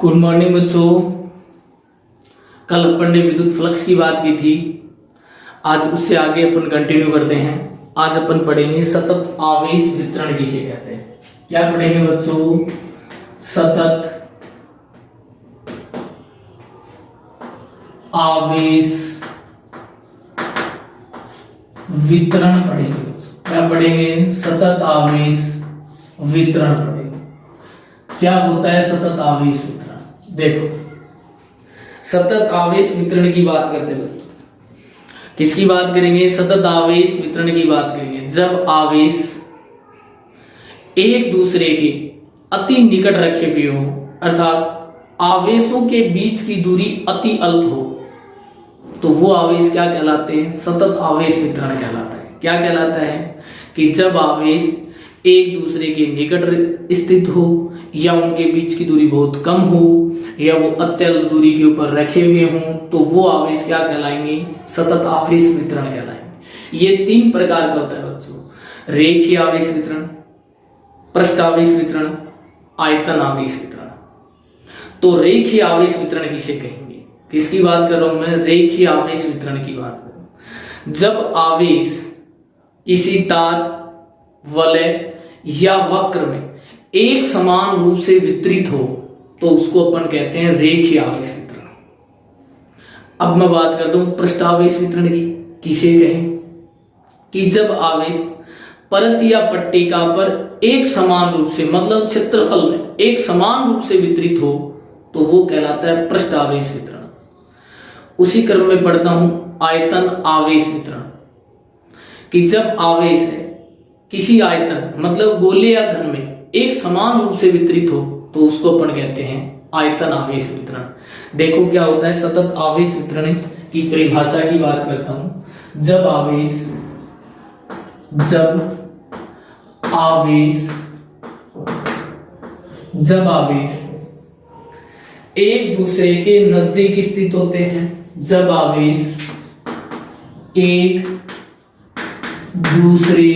Good morning बच्चों। कल अपन ने विद्युत फ्लक्स की बात की थी। आज उससे आगे अपन कंटिन्यू करते हैं। आज अपन पढ़ेंगे सतत आवेश वितरण किसे कहते हैं। क्या पढ़ेंगे बच्चों? सतत आवेश वितरण पढ़ेंगे बच्चों। क्या पढ़ेंगे? सतत आवेश वितरण पढ़ेंगे। क्या होता है सतत आवेश वितरण? देखो, सतत आवेश वितरण की बात करते हैं बच्चों। किसकी बात करेंगे? सतत आवेश वितरण की बात करेंगे। जब आवेश एक दूसरे के अति निकट रखे हुए हो, अर्थात आवेशों के बीच की दूरी अति अल्प हो, तो वो आवेश क्या कहलाते हैं? सतत आवेश वितरण कहलाता है। क्या कहलाता है? कि जब आवेश एक दूसरे के निकट स्थित हो या उनके बीच की दूरी बहुत कम हो या वो अत्यल्प दूरी के ऊपर रखे हुए हों, तो वो आवेश क्या कहलाएंगे? सतत आवेश वितरण कहलाएंगे। ये तीन प्रकार का होता है बच्चों: रेखीय आवेश वितरण, पृष्ठ आवेश वितरण, आयतन आवेश वितरण। तो रेखीय आवेश वितरण किसे कहेंगे? किसकी बात कर रहा हूं मैं? रेखीय आवेश वितरण की बात कर रहा हूं। जब आवेश किसी तार, वलय या वक्र में एक समान रूप से वितरित हो, तो उसको अपन कहते हैं रेखीय आवेश वितरण। अब मैं बात करता हूं पृष्ठ आवेश वितरण की। किसे कहें? कि जब आवेश परत या पट्टिका पर एक समान रूप से, मतलब क्षेत्रफल में एक समान रूप से वितरित हो, तो वो कहलाता है पृष्ठ आवेश वितरण। उसी क्रम में पढ़ता हूं आयतन आवेश वितरण। कि जब आवेश है किसी आयतन, मतलब गोले या घन में एक समान रूप से वितरित हो, तो उसको अपन कहते हैं आयतन आवेश वितरण। देखो क्या होता है सतत आवेश वितरण की परिभाषा की बात करता हूं। जब आवेश एक दूसरे के नजदीक स्थित होते हैं, जब आवेश एक दूसरे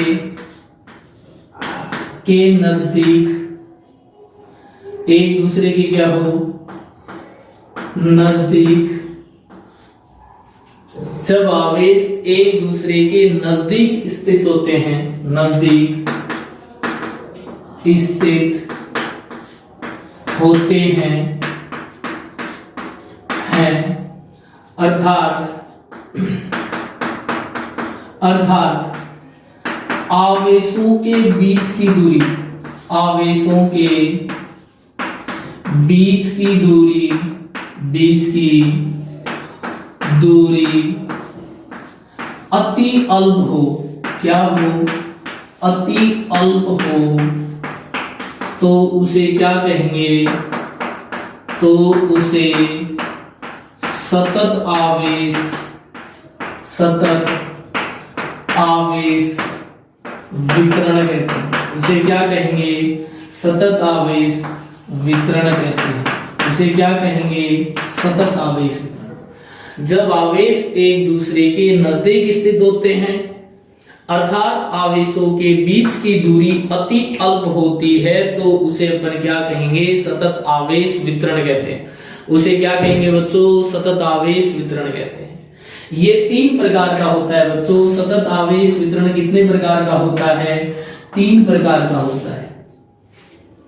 के नजदीक, एक दूसरे के क्या हो? नजदीक। जब आवेश एक दूसरे के नजदीक स्थित होते हैं, नजदीक स्थित होते हैं, अर्थात आवेशों के बीच की दूरी, आवेशों के बीच की दूरी अति अल्प हो। क्या हो? अति अल्प हो, तो उसे क्या कहेंगे? तो उसे सतत आवेश वितरण कहते हैं। उसे क्या कहेंगे? सतत आवेश वितरण कहते हैं। उसे क्या कहेंगे? सतत आवेश वितरण। जब आवेश एक दूसरे के नजदीक स्थित होते हैं, अर्थात आवेशों के बीच की दूरी अति अल्प होती है, तो उसे अपन क्या कहेंगे? सतत आवेश वितरण कहते हैं। उसे क्या कहेंगे बच्चों? सतत आवेश वितरण कहते हैं। ये तीन प्रकार का होता है बच्चों। सतत आवेश वितरण कितने प्रकार का होता है? तीन प्रकार का होता है।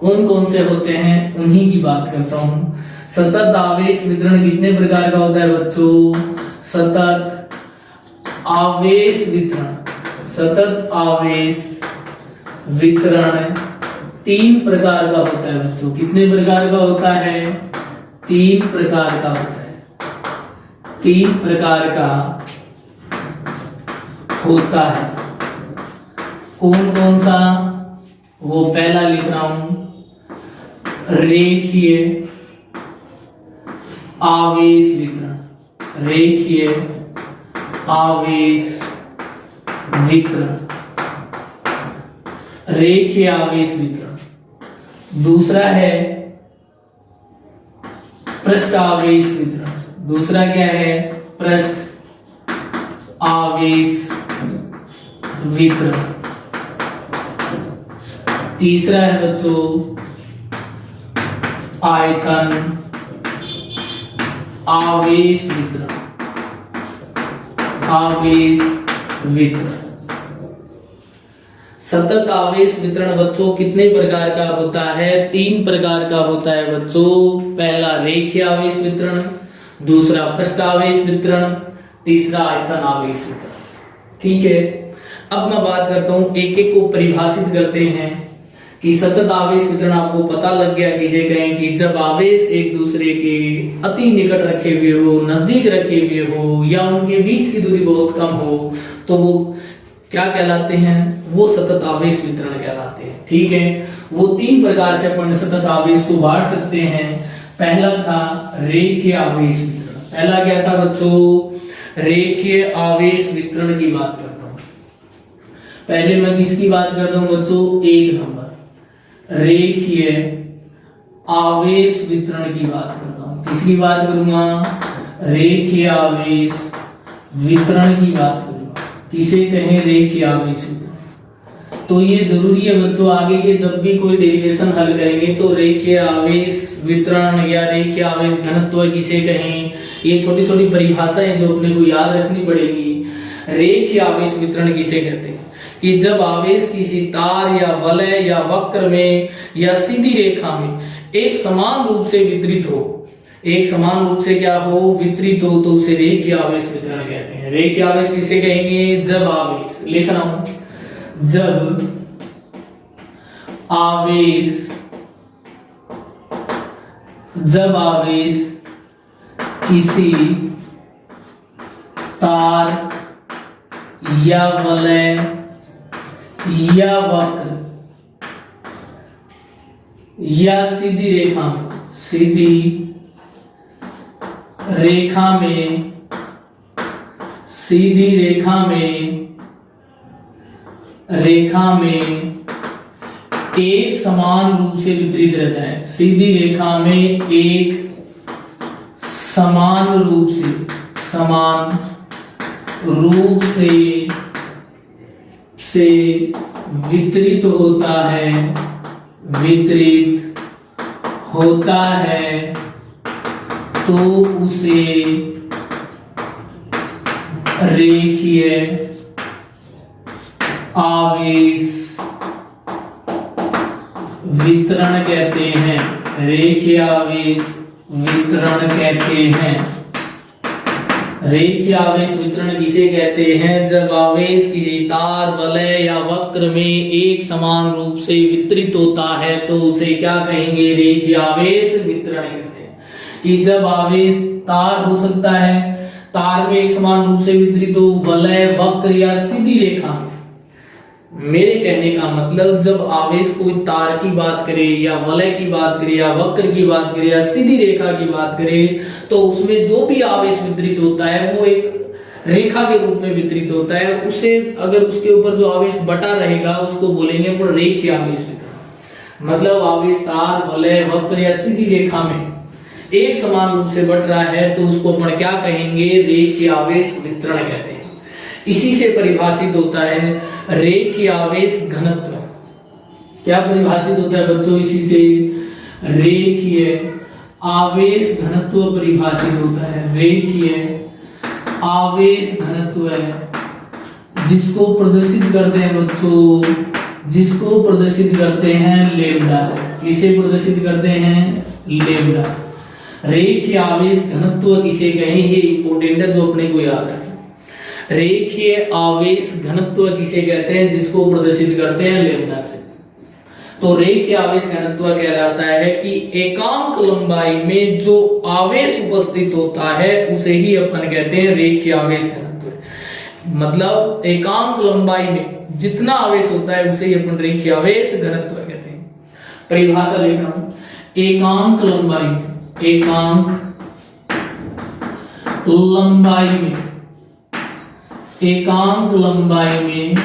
कौन कौन से होते हैं उन्हीं की बात करता हूं। सतत आवेश वितरण कितने प्रकार का होता है बच्चों? सतत आवेश वितरण तीन प्रकार का होता है बच्चों। कितने प्रकार का होता है? तीन प्रकार का होता है। तीन प्रकार का होता है। कौन कौन सा? वो पहला लिख रहा हूं, रेखीय आवेश वितरण। रेखीय आवेश वितरण, रेखीय आवेश वितरण। दूसरा है पृष्ठ आवेश वितरण। दूसरा क्या है? पृष्ठ आवेश वितरण। तीसरा है बच्चों आयतन आवेश वितरण, आवेश वितरण। सतत आवेश वितरण बच्चों कितने प्रकार का होता है? 3 प्रकार का होता है बच्चों। पहला रेखीय आवेश वितरण, दूसरा पृष्ठ आवेश वितरण, तीसरा आयतन आवेश वितरण। ठीक है, अब मैं बात करता हूं, एक एक को परिभाषित करते हैं कि सतत आवेश वितरण आपको पता लग गया किसे कहें कि जब आवेश एक दूसरे के अति निकट रखे हुए हो, नजदीक रखे हुए हो, या उनके बीच की दूरी बहुत कम हो, तो वो क्या कहलाते हैं? वो सतत आवेश वितरण कहलाते हैं। ठीक है, वो 3 प्रकार से अपन सतत आवेश को बांट सकते हैं। पहला था रेखीय आवेश वितरण। पहला क्या था बच्चों? रेखीय आवेश वितरण की बात करता हूं। पहले मैं किसकी बात करता हूं बच्चों? 1 नंबर रेखीय आवेश वितरण की बात करता हूं। किसकी बात करूंगा? रेखीय आवेश वितरण की बात करूंगा। किसे कहें? रेखीय आवेश वितरण। तो ये जरूरी है बच्चों, आगे के जब भी कोई डेरिवेशन हल करेंगे तो रेखीय आवेश वितरण या रेखीय आवेश घनत्व किसे कहें, ये छोटी छोटी परिभाषाएं जो अपने को याद रखनी पड़ेगी। रेखीय आवेश वितरण किसे कहते हैं? कि जब आवेश किसी तार या वलय या वक्र में या सीधी रेखा में एक समान रूप से वितरित हो, एक समान रूप से क्या हो? वितरित हो, तो उसे रेखीय आवेश वितरण कहते हैं। रेखीय आवेश किसे कहेंगे? जब आवेश, लिखना हूं, जब आवेश किसी तार या वलय या वक्र या सीधी रेखा में एक समान रूप से वितरित रहता है। सीधी रेखा में एक समान रूप से वितरित होता है, तो उसे रेखीय आवेश वितरण कहते हैं। रेखीय आवेश वितरण कहते हैं। रेखीय आवेश वितरण किसे कहते हैं? जब आवेश किसी तार, वलय या वक्र में एक समान रूप से वितरित होता है, तो उसे क्या कहेंगे? रेखीय आवेश वितरण कहते हैं। कि जब आवेश तार हो सकता है, तार में एक समान रूप से वितरित हो, वलय, वक्र या सीधी रेखा में। मेरे कहने का मतलब, जब आवेश कोई तार की बात करे या वलय की बात करे या वक्र की बात करे या सीधी रेखा की बात करे, तो उसमें जो भी आवेश वितरित होता है वो एक रेखा के रूप में वितरित होता है। उसे अगर उसके ऊपर जो आवेश बटा रहेगा उसको बोलेंगे अपन रेखीय आवेश वितरण। मतलब आवेश तार, वलय, वक्र या सीधी रेखा में एक समान रूप से बट रहा है, तो उसको अपन क्या कहेंगे? रेखीय आवेश वितरण कहते हैं। इसी से परिभाषित होता है रेखीय आवेश घनत्व। क्या परिभाषित होता है बच्चों? इसी से रेखीय आवेश घनत्व परिभाषित होता है। रेखीय आवेश घनत्व है जिसको प्रदर्शित करते हैं बच्चों, जिसको प्रदर्शित करते हैं लेम्डा से। किसे प्रदर्शित करते हैं? लेम्डा से। रेखीय आवेश घनत्व किसे कहें? ये इंपॉर्टेंट है, जो अपने को याद है। रेखीय आवेश घनत्व किसे कहते हैं? जिसको प्रदर्शित करते हैं लेम्डा से। तो रेखीय आवेश घनत्व कहलाता है कि एकांक लंबाई में जो आवेश उपस्थित होता है उसे ही अपन कहते हैं रेखीय आवेश घनत्व। मतलब एकांक लंबाई में जितना आवेश होता है उसे ही अपन रेखीय आवेश घनत्व कहते हैं। परिभाषा लिख रहा हूं, एकांक लंबाई में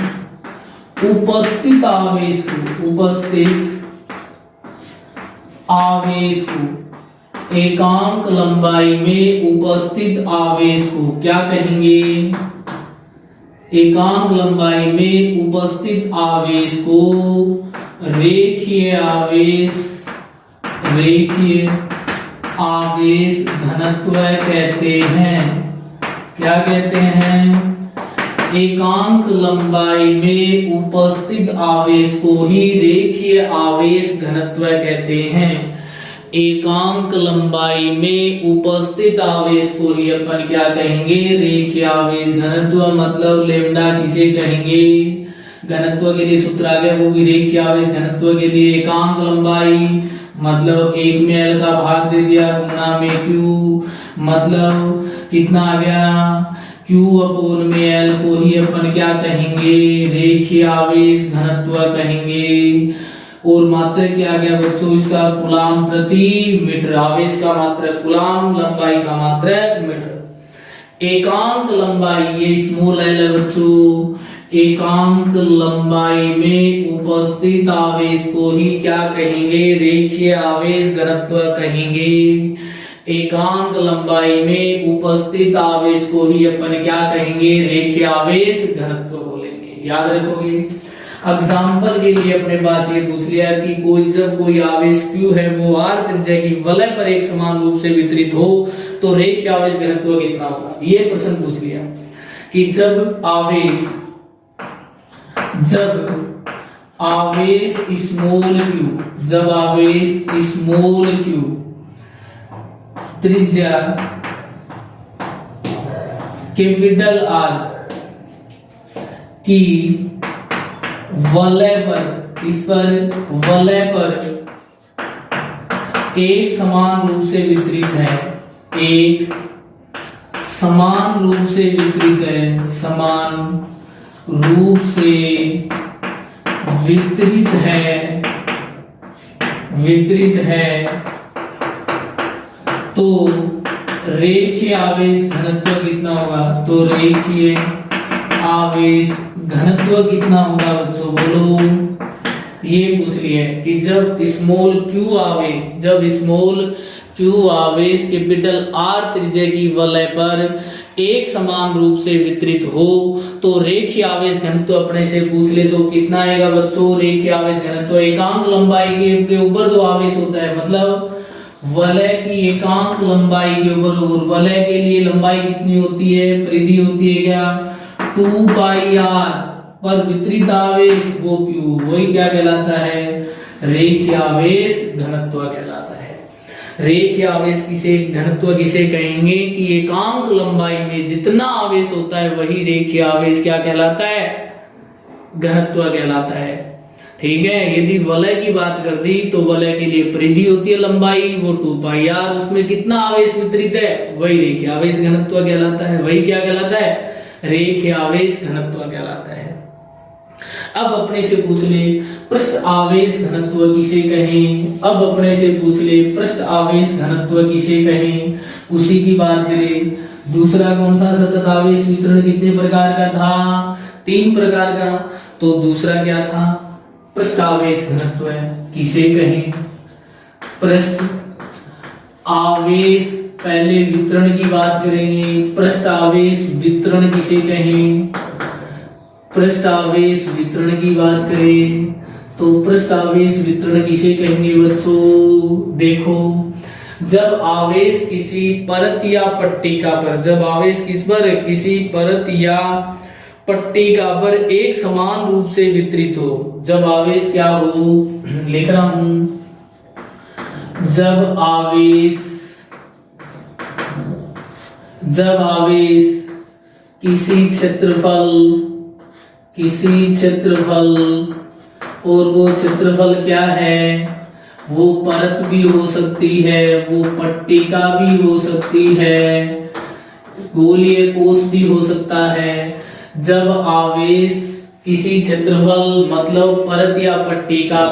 उपस्थित आवेश को एकांक लंबाई में उपस्थित आवेश को क्या कहेंगे? एकांक लंबाई में उपस्थित आवेश को रेखीय आवेश घनत्व कहते हैं। क्या कहते हैं? एकांक लंबाई में उपस्थित आवेश को ही रेखीय आवेश घनत्व कहते हैं। एकांक लंबाई में उपस्थित आवेश को ही अपन क्या कहेंगे? रेखीय आवेश घनत्व। मतलब लेमडा किसे कहेंगे? घनत्व के लिए सूत्र आ गया, वो भी रेखीय आवेश घनत्व के लिए एकांक लंबाई मतलब 1 में L का भाग दे दिया गुणा में Q, मतलब कितना आ गया? Q अपोन में L को ही अपन क्या कहेंगे? रेखीय आवेश घनत्व कहेंगे। और मात्रक क्या आ गया बच्चों? इसका कूलाम प्रति मीटर। आवेश का मात्रक कूलाम, लंबाई का मात्रक मीटर। एकांक लंबाई ये स्मॉल l है बच्चों। एकांक लंबाई में उपस्थित आवेश को ही क्या कहेंगे? रेखीय आवेश घनत्व कहेंगे। एकांक लंबाई में उपस्थित आवेश को ही अपन क्या कहेंगे? रेखीय आवेश घनत्व बोलेंगे। याद रखोगे। एग्जाम्पल के लिए अपने पास ये पूछ लिया कि जब कोई आवेश Q है वो r त्रिज्या की वलय पर एक समान रूप से वितरित हो तो रेखीय आवेश घनत्व कितना होगा। ये प्रश्न पूछ लिया कि जब आवेश स्मॉल q त्रिज्या कैपिटल R की वलय पर, इस पर वलय पर एक समान रूप से वितरित है, एक समान रूप से वितरित है, समान रूप से वितरित है तो रेखीय आवेश घनत्व कितना होगा? तो रेखीय आवेश घनत्व कितना होगा बच्चों? बोलो। ये पूछ लिया कि जब स्मॉल q आवेश कैपिटल R त्रिज्या की वलय पर एक समान रूप से वितरित हो तो रेखीय आवेश घनत्व अपने से पूछ ले तो कितना आएगा बच्चों? रेखीय आवेश घनत्व एकांक लंबाई के ऊपर जो आवेश होता है, मतलब वलय की एकांक लंबाई के ऊपर, और वलय के लिए लंबाई कितनी होती है? परिधि होती है क्या? 2 पाई r पर वितरित आवेश वो Q, वही क्या कहलाता है? रेखीय आवेश घनत्व कहलाता है। रेखीय आवेश घनत्व किसे कहेंगे? कि एकांक लंबाई में जितना आवेश होता है वही रेखीय आवेश क्या कहलाता है? घनत्व कहलाता है। ठीक है। यदि वलय की बात कर दी तो वलय के लिए परिधि होती है लंबाई, वो 2 पाई r, उसमें कितना आवेश वितरित है वही रेखीय आवेश घनत्व कहलाता है। वही क्या कहलाता है? रेखीय आवेश घनत्व कहलाता है। अब अपने से पूछ ले पृष्ठ आवेश घनत्व किसे कहें? अब अपने से पूछ ले पृष्ठ आवेश घनत्व किसे कहें? उसी की बात करें। दूसरा कौन था? सतत आवेश वितरण कितने प्रकार का था? 3 प्रकार का। तो दूसरा क्या था? पृष्ठ आवेश घनत्व किसे कहें? पृष्ठ आवेश, पहले वितरण की बात करेंगे। पृष्ठ आवेश वितरण किसे कहें? पृष्ठ आवेश वितरण की बात करें तो पृष्ठ आवेश वितरण किसे कहेंगे बच्चों? देखो, जब आवेश किसी परत या पट्टिका पर, जब आवेश किस पर? किसी परत या पट्टिका पर एक समान रूप से वितरित हो। जब आवेश क्या हो? लिख रहा हूं। जब आवेश किसी क्षेत्रफल और वो क्षेत्रफल क्या है? वो परत भी हो सकती है, वो पट्टिका भी हो सकती है, गोलीय कोष भी हो सकता है। जब आवेश किसी क्षेत्रफल मतलब परत या पट्टिका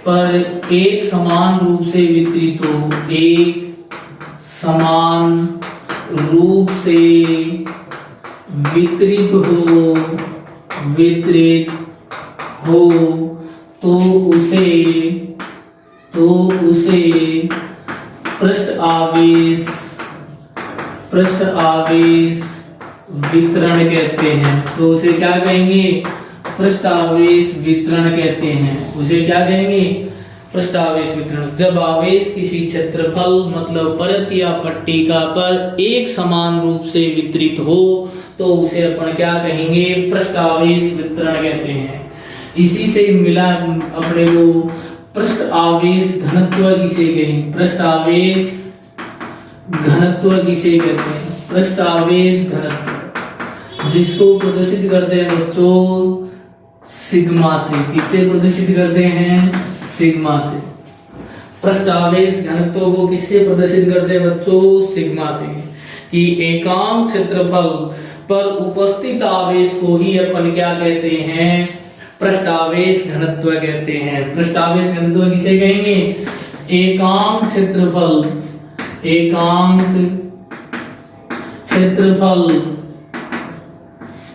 पर एक समान रूप से वितरित हो, एक समान रूप से वितरित हो तो उसे पृष्ठ आवेश वितरण कहते हैं। तो उसे क्या कहेंगे? पृष्ठ आवेश वितरण कहते हैं। उसे क्या कहेंगे? पृष्ठावेश वितरण, जब आवेश किसी क्षेत्रफल मतलब परत या पट्टिका पर एक समान रूप से वितरित हो तो उसे अपन क्या कहेंगे, पृष्ठावेश वितरण कहते हैं। इसी से मिला अपने को पृष्ठ आवेश घनत्व किसे कहें, पृष्ठ आवेश घनत्व किसे कहते हैं, पृष्ठ आवेश घनत्व, जिसको प्रदर्शित करते हैं बच्चों सिग्मा से। किससे प्रदर्शित करते हैं, सिग्मा से। पृष्ठ आवेश घनत्व को किससे प्रदर्शित करते हैं बच्चों, सिग्मा से। कि एकांक क्षेत्रफल पर उपस्थित आवेश को ही अपन क्या कहते हैं, पृष्ठ आवेश घनत्व कहते हैं। पृष्ठ आवेश घनत्व किसे कहेंगे, एकांक क्षेत्रफल, एकांक क्षेत्रफल,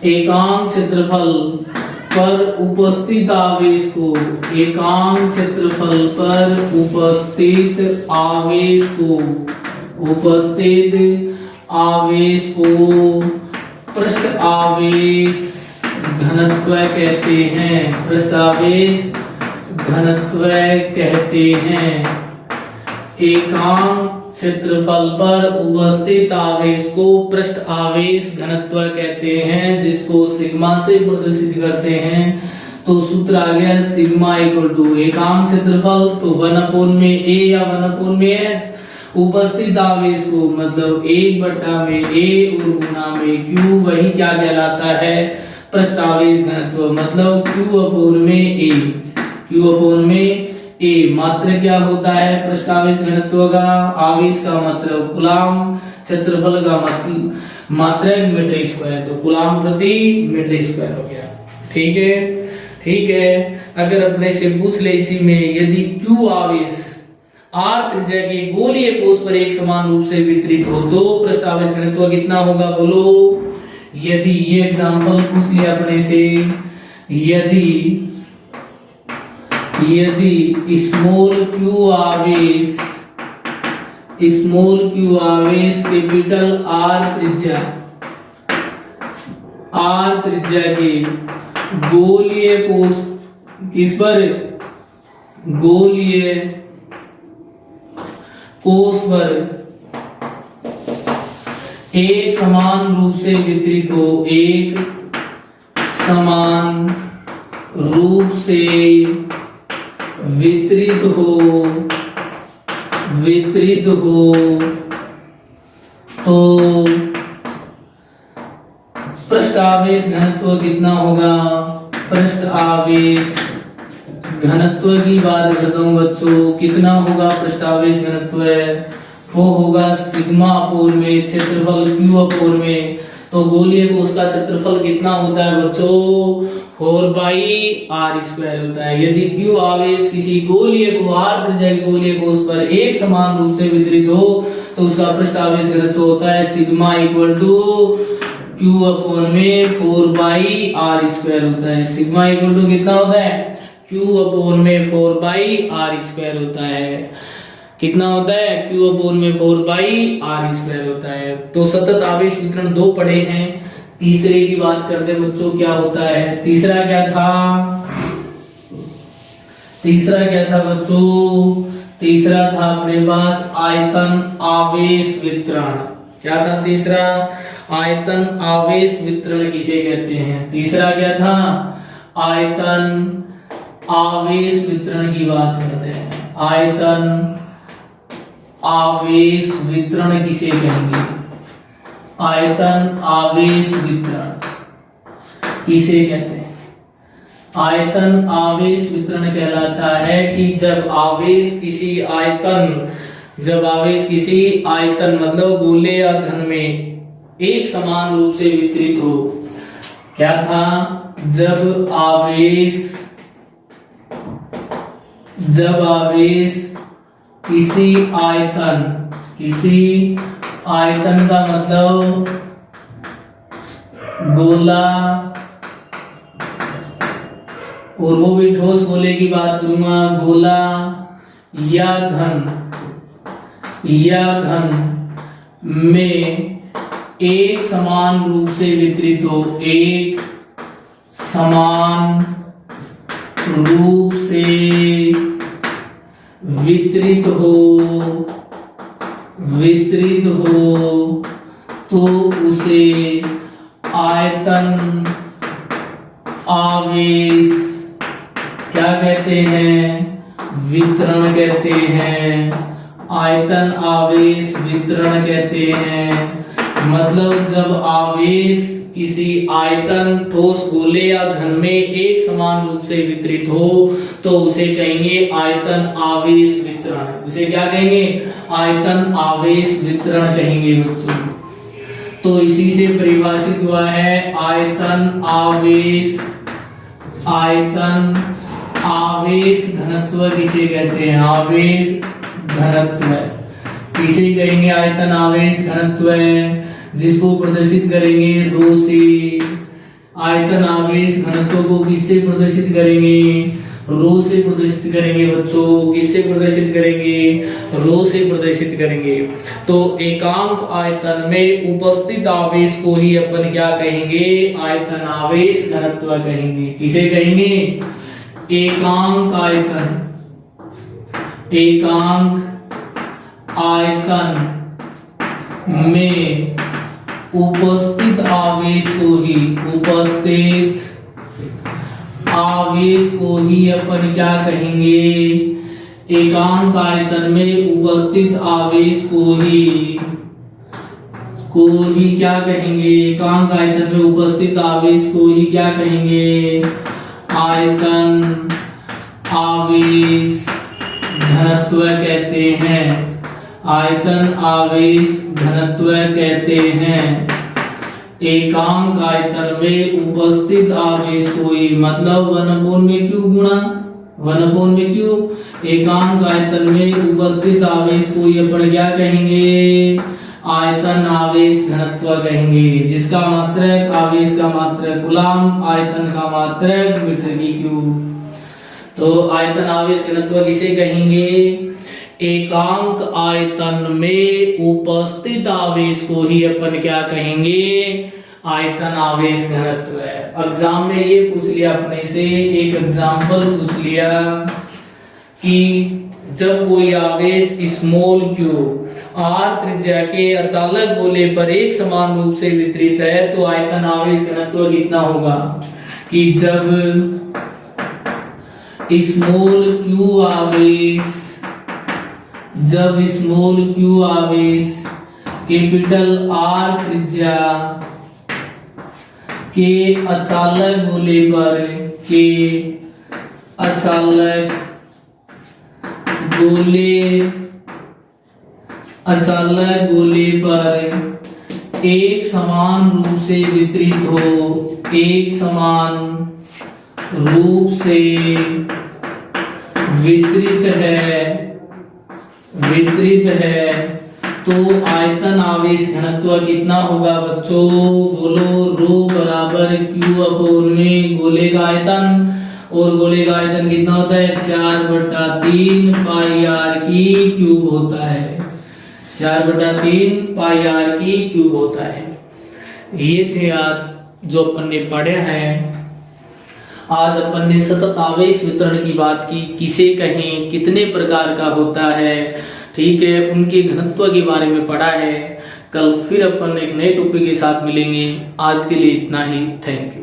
एकांक क्षेत्रफल पर उपस्थित आवेश को, एकांक क्षेत्रफल पर उपस्थित आवेश को, उपस्थित आवेश को पृष्ठ आवेश घनत्व कहते हैं, पृष्ठ आवेश घनत्व कहते हैं। एकांक क्षेत्रफल पर उपस्थित आवेश को पृष्ठ आवेश घनत्व कहते हैं, जिसको सिग्मा से प्रदर्शित करते हैं। तो सूत्र आ गया सिग्मा इक्वल टू एकांक क्षेत्रफल तो 1/a या 1/s, उपस्थित आवेश को मतलब 1/a और गुना में q, वही क्या कहलाता है, पृष्ठ आवेश घनत्व, मतलब q/a, q/a। मात्र क्या होता है पृष्ठ आवेश घनत्व का, आवेश का मतलब कूलम, क्षेत्रफल का मतलब मात्रक मीटर स्क्वायर, तो कूलम प्रति मीटर स्क्वायर हो गया। ठीक है, ठीक है। अगर अपने से पूछ ले इसी में, यदि q आवेश r त्रिज्या के गोलीय कोश पर एक समान रूप से वितरित हो तो पृष्ठ आवेश घनत्व कितना होगा, बोलो। यदि ये एग्जांपल पूछ लिया अपने से, यदि स्मॉल q आवेश, स्मॉल q आवेश कैपिटल R त्रिज्या के गोलीय कोश, किस पर, गोलीय कोश पर एक समान रूप से वितरित हो, एक समान रूप से वितरित हो तो पृष्ठ आवेश घनत्व कितना होगा, पृष्ठ आवेश घनत्व की बात करता हूं बच्चों, कितना होगा पृष्ठ आवेश घनत्व, वो होगा सिग्मा अपोन में क्षेत्रफल q अपोन में। तो गोलीय कोश का क्षेत्रफल कितना होता है बच्चों, 4/r² होता है। यदि q आवेश किसी गोलीय को r त्रिज्या के गोलीय कोश पर एक समान रूप से वितरित हो तो उसका पृष्ठ आवेश घनत्व होता है sigma equal to q upon में 4/r² होता है। सिग्मा इक्वल टू कितना होता है, q अपोन में 4/r² होता है। कितना होता है, q अपोन में 4/r² होता है। तो सतत आवेश वितरण दो पढ़े हैं। तीसरे की बात करते हैं बच्चों, क्या होता है तीसरा, क्या था, तीसरा क्या था बच्चों, तीसरा था अपने पास आयतन आवेश वितरण। क्या था तीसरा, आयतन आवेश वितरण किसे कहते हैं, तीसरा क्या था, आयतन आवेश वितरण की बात करते हैं। आयतन आवेश वितरण किसे कहेंगे, आयतन आवेश वितरण किसे कहते हैं। आयतन आवेश वितरण कहलाता है कि जब आवेश किसी आयतन मतलब गोले या घन में एक समान रूप से वितरित हो। क्या था, जब आवेश किसी आयतन का मतलब गोला, और वो भी ठोस गोले की बात करूंगा, गोला या घन में एक समान रूप से वितरित हो, एक समान रूप से वितरित हो तो उसे आयतन आवेश क्या कहते हैं? वितरण कहते हैं। आयतन आवेश वितरण कहते हैं। मतलब जब आवेश किसी आयतन ठोस गोले या घन में एक समान रूप से वितरित हो तो उसे कहेंगे आयतन आवेश वितरण। उसे क्या कहेंगे? आयतन आवेश वितरण कहेंगे बच्चों। तो इसी से परिभाषित हुआ है आयतन आवेश घनत्व किसे कहते हैं? आवेश घनत्व किसे कहेंगे? आयतन आवेश घनत्व जिसको प्रदर्शित करेंगे रो से। आयतन आवेश घनत्व को किससे प्रदर्शित करेंगे? रो से प्रदर्शित करेंगे बच्चों। किससे प्रदर्शित करेंगे? रो से प्रदर्शित करेंगे। तो एकांक आयतन में उपस्थित आवेश को ही अपन क्या कहेंगे? आयतन आवेश घनत्व कहेंगे। किसे कहेंगे? एकांक आयतन में उपस्थित आवेश को ही अपन क्या कहेंगे? एकांक आयतन में उपस्थित आवेश को ही क्या कहेंगे? एकांक आयतन में उपस्थित आवेश को ही क्या कहेंगे? आयतन आवेश घनत्व कहते हैं। आयतन आवेश घनत्व कहते हैं एकांक आयतन में उपस्थित आवेश को ही। मतलब 1/q गुणा 1/q एकांक आयतन में उपस्थित आवेश को ही अपन क्या कहेंगे? आयतन आवेश घनत्व कहेंगे। जिसका मात्रक आवेश का मात्रक कूलम, आयतन का मात्रक मीटर की क्यूब। तो आयतन आवेश घनत्व किसे कहेंगे? एकांक आयतन में उपस्थित आवेश को ही अपन क्या कहेंगे? आयतन आवेश घनत्व है। एग्जाम में ये पूछ लिया अपने से, एक एग्जाम्पल पूछ लिया कि जब कोई आवेश स्मॉल q r त्रिज्या के अचालक गोले पर एक समान रूप से वितरित है तो आयतन आवेश घनत्व कितना होगा? कि जब स्मॉल q आवेश कैपिटल R त्रिज्या के अचालक गोले पर एक समान रूप से वितरित है तो आयतन आवेश घनत्व कितना होगा बच्चों? बोलो। रो बराबर q अपोन में गोले का आयतन, और गोले का आयतन कितना होता है? 4/3 पाई r की क्यूब होता है। 4/3 पाई r की क्यूब होता है। ये थे आज जो अपन ने पढ़े हैं। आज अपन ने सतत आवेश वितरण की बात की, किसे कहें, कितने प्रकार का होता है, ठीक है, उनके घनत्व के बारे में पढ़ा है। कल फिर अपन एक नए टॉपिक के साथ मिलेंगे। आज के लिए इतना ही। Thank you.